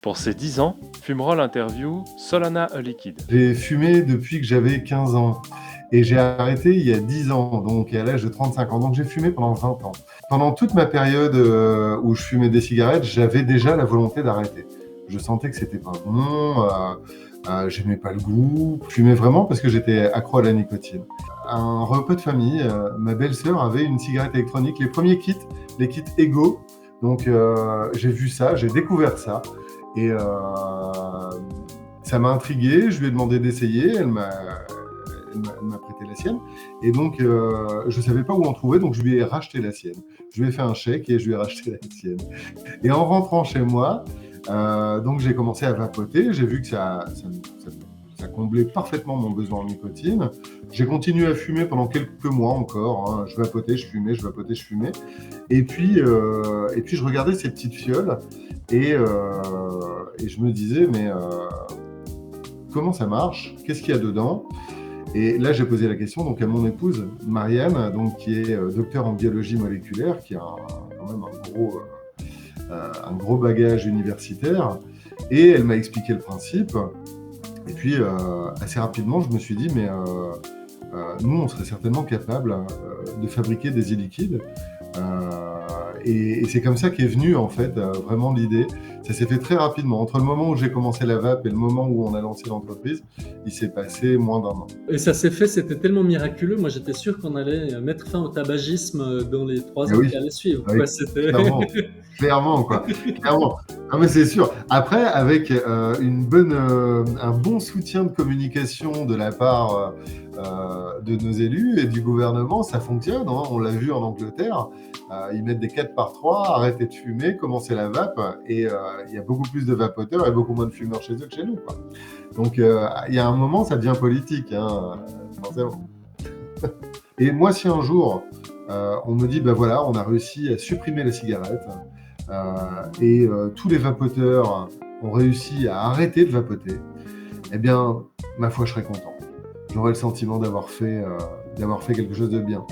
Pour ses 10 ans, Fumerol interview Solana A Liquid. J'ai fumé depuis que j'avais 15 ans et j'ai arrêté il y a 10 ans, donc à l'âge de 35 ans. Donc j'ai fumé pendant 20 ans. Pendant toute ma période où je fumais des cigarettes, j'avais déjà la volonté d'arrêter. Je sentais que c'était pas bon, j'aimais pas le goût. Je fumais vraiment parce que j'étais accro à la nicotine. Un repas de famille, ma belle-sœur avait une cigarette électronique, les premiers kits, les kits Ego. Donc j'ai vu ça, j'ai découvert ça. Et ça m'a intrigué, je lui ai demandé d'essayer, elle m'a prêté la sienne. Et donc, je ne savais pas où en trouver, donc je lui ai racheté la sienne. Je lui ai fait un chèque et je lui ai racheté la sienne. Et en rentrant chez moi, donc j'ai commencé à vapoter, j'ai vu que ça comblait parfaitement mon besoin en nicotine. J'ai continué à fumer pendant quelques mois encore, hein. Je vapotais, je fumais, je vapotais, je fumais. Et puis je regardais ces petites fioles et je me disais, mais comment ça marche? Qu'est-ce qu'il y a dedans? Et là, j'ai posé la question donc, à mon épouse, Marianne, donc, qui est docteure en biologie moléculaire, qui a quand même un gros bagage universitaire. Et elle m'a expliqué le principe. Et puis, assez rapidement, je me suis dit, mais nous, on serait certainement capable de fabriquer des e-liquides. Et c'est comme ça qu'est venue en fait vraiment l'idée. Ça s'est fait très rapidement. Entre le moment où j'ai commencé la vape et le moment où on a lancé l'entreprise, il s'est passé moins d'un an. Et ça s'est fait, c'était tellement miraculeux. Moi, j'étais sûr qu'on allait mettre fin au tabagisme dans les 3 ans qui allaient suivre. Oui, quoi. C'était... Clairement, quoi. Clairement. Non, mais c'est sûr. Après, avec un bon soutien de communication de la part de nos élus et du gouvernement, ça fonctionne, hein. On l'a vu en Angleterre. Ils mettent des 4x3, arrêtez de fumer, commencez la vape, et il y a beaucoup plus de vapoteurs et beaucoup moins de fumeurs chez eux que chez nous, quoi. Donc, il y a un moment, ça devient politique, hein, forcément. Et moi, si un jour, on me dit, ben voilà, on a réussi à supprimer la cigarette, et tous les vapoteurs ont réussi à arrêter de vapoter, eh bien, ma foi, je serais content. J'aurais le sentiment d'avoir fait quelque chose de bien.